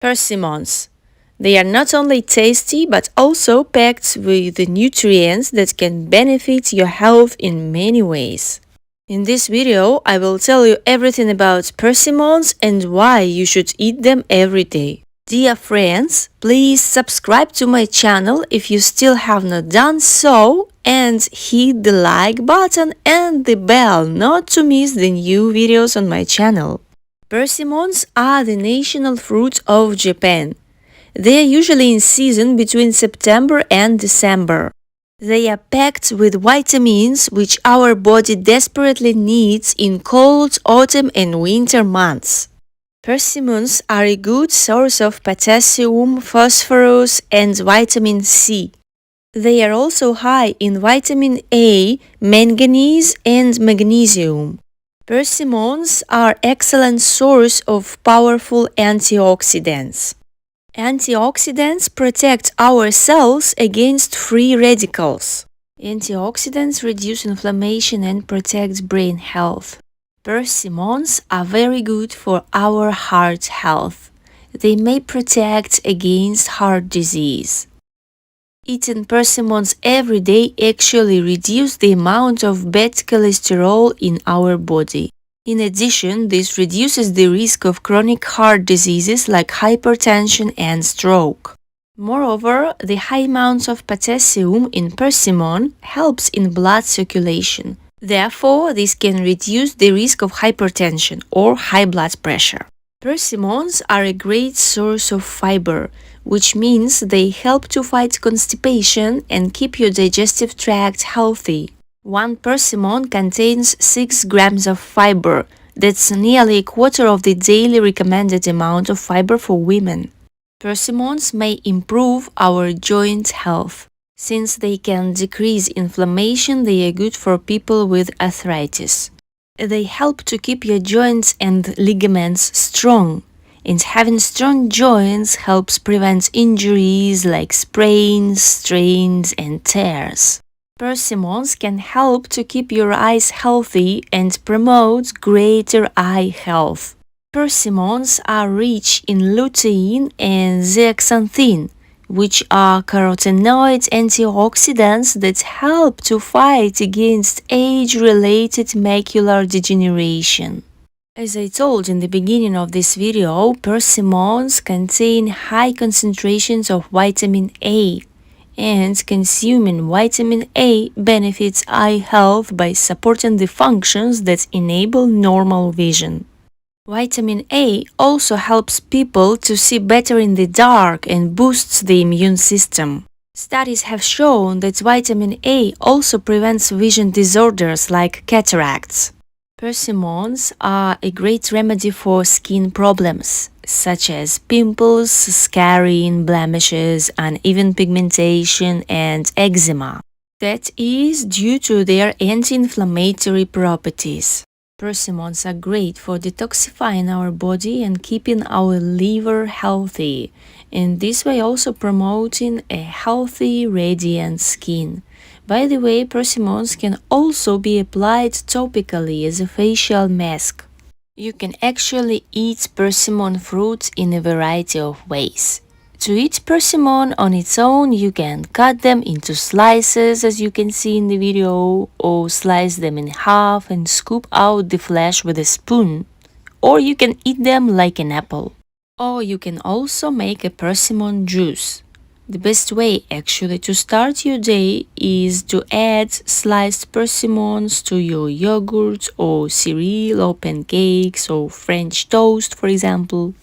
Persimmons. They are not only tasty but also packed with the nutrients that can benefit your health in many ways. In this video, I will tell you everything about persimmons and why you should eat them every day. Dear friends, please subscribe to my channel if you still have not done so and hit the like button and the bell not to miss the new videos on my channel. Persimmons are the national fruit of Japan. They are usually in season between September and December. They are packed with vitamins which our body desperately needs in cold autumn and winter months. Persimmons are a good source of potassium, phosphorus, and vitamin C. They are also high in vitamin A, manganese, and magnesium. Persimmons are excellent source of powerful antioxidants. Antioxidants protect our cells against free radicals. Antioxidants reduce inflammation and protect brain health. Persimmons are very good for our heart health. They may protect against heart disease. Eating persimmons every day actually reduces the amount of bad cholesterol in our body. In addition, this reduces the risk of chronic heart diseases like hypertension and stroke. Moreover, the high amounts of potassium in persimmon helps in blood circulation. Therefore, this can reduce the risk of hypertension or high blood pressure. Persimmons are a great source of fiber, which means they help to fight constipation and keep your digestive tract healthy. One persimmon contains 6 grams of fiber. That's nearly a quarter of the daily recommended amount of fiber for women. Persimmons may improve our joint health. Since they can decrease inflammation, they are good for people with arthritis. They help to keep your joints and ligaments strong. And having strong joints helps prevent injuries like sprains, strains, and tears. Persimmons can help to keep your eyes healthy and promote greater eye health. Persimmons are rich in lutein and zeaxanthin, which are carotenoid antioxidants that help to fight against age-related macular degeneration. As I told in the beginning of this video, persimmons contain high concentrations of vitamin A, and consuming vitamin A benefits eye health by supporting the functions that enable normal vision. Vitamin A also helps people to see better in the dark and boosts the immune system. Studies have shown that vitamin A also prevents vision disorders like cataracts. Persimmons are a great remedy for skin problems, such as pimples, scarring, blemishes, uneven pigmentation, and eczema. That is due to their anti-inflammatory properties. Persimmons are great for detoxifying our body and keeping our liver healthy, in this way also promoting a healthy, radiant skin. By the way, persimmons can also be applied topically as a facial mask. You can actually eat persimmon fruit in a variety of ways. To eat persimmon on its own, you can cut them into slices as you can see in the video, or slice them in half and scoop out the flesh with a spoon. Or you can eat them like an apple. Or you can also make a persimmon juice. The best way actually to start your day is to add sliced persimmons to your yogurt or cereal or pancakes or French toast, for example.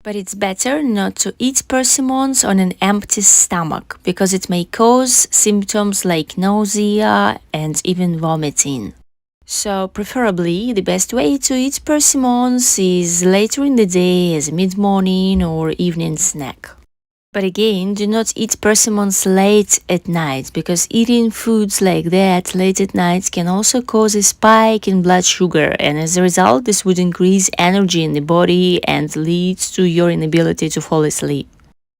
But it's better not to eat persimmons on an empty stomach because it may cause symptoms like nausea and even vomiting. So preferably the best way to eat persimmons is later in the day as a mid-morning or evening snack. But again, do not eat persimmons late at night because eating foods like that late at night can also cause a spike in blood sugar, and as a result this would increase energy in the body and lead to your inability to fall asleep.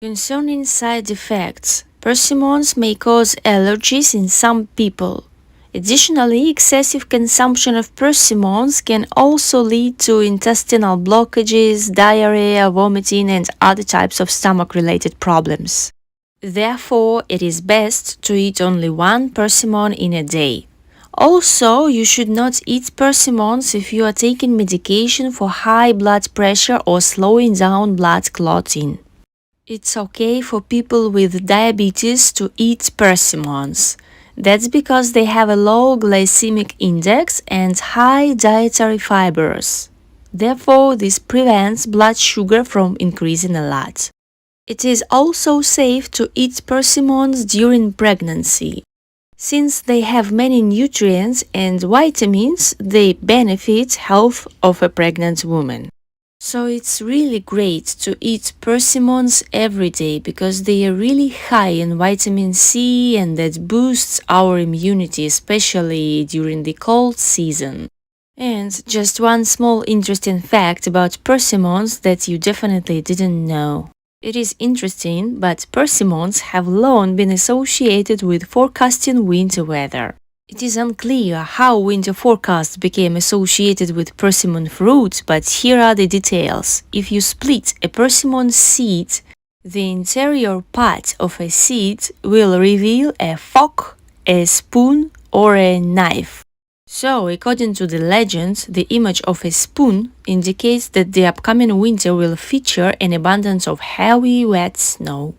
Concerning side effects, persimmons may cause allergies in some people. Additionally, excessive consumption of persimmons can also lead to intestinal blockages, diarrhea, vomiting, and other types of stomach-related problems. Therefore, it is best to eat only one persimmon in a day. Also, you should not eat persimmons if you are taking medication for high blood pressure or slowing down blood clotting. It's okay for people with diabetes to eat persimmons. That's because they have a low glycemic index and high dietary fibers. Therefore, this prevents blood sugar from increasing a lot. It is also safe to eat persimmons during pregnancy. Since they have many nutrients and vitamins, they benefit health of a pregnant woman. So it's really great to eat persimmons every day because they are really high in vitamin C and that boosts our immunity, especially during the cold season. And just one small interesting fact about persimmons that you definitely didn't know. It is interesting, but persimmons have long been associated with forecasting winter weather. It is unclear how winter forecasts became associated with persimmon fruit, but here are the details. If you split a persimmon seed, the interior part of a seed will reveal a fork, a spoon, or a knife. So, according to the legend, the image of a spoon indicates that the upcoming winter will feature an abundance of heavy, wet snow.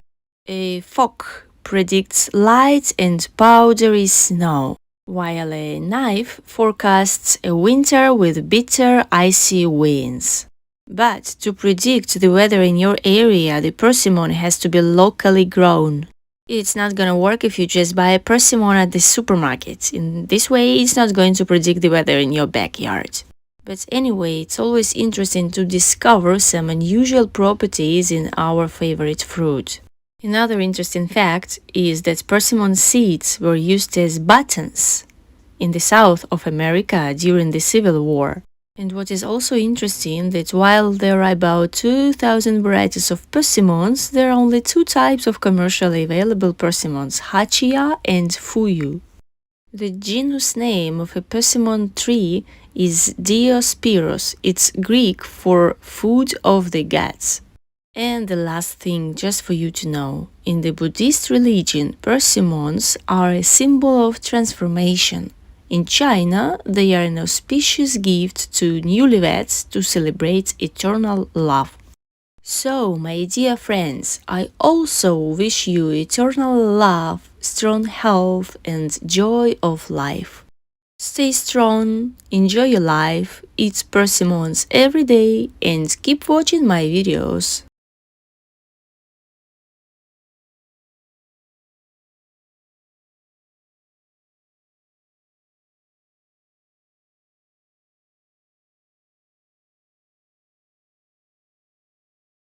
A fork predicts light and powdery snow, while a knife forecasts a winter with bitter, icy winds. But to predict the weather in your area, the persimmon has to be locally grown. It's not gonna work if you just buy a persimmon at the supermarket. In this way, it's not going to predict the weather in your backyard. But anyway, it's always interesting to discover some unusual properties in our favorite fruit. Another interesting fact is that persimmon seeds were used as buttons in the South of America during the Civil War. And what is also interesting that while there are about 2,000 varieties of persimmons, there are only two types of commercially available persimmons, Hachia and Fuyu. The genus name of a persimmon tree is Diospyros. It's Greek for food of the gods. And the last thing, just for you to know, in the Buddhist religion, persimmons are a symbol of transformation. In China, they are an auspicious gift to newlyweds to celebrate eternal love. So, my dear friends, I also wish you eternal love, strong health, and joy of life. Stay strong, enjoy your life, eat persimmons every day, and keep watching my videos.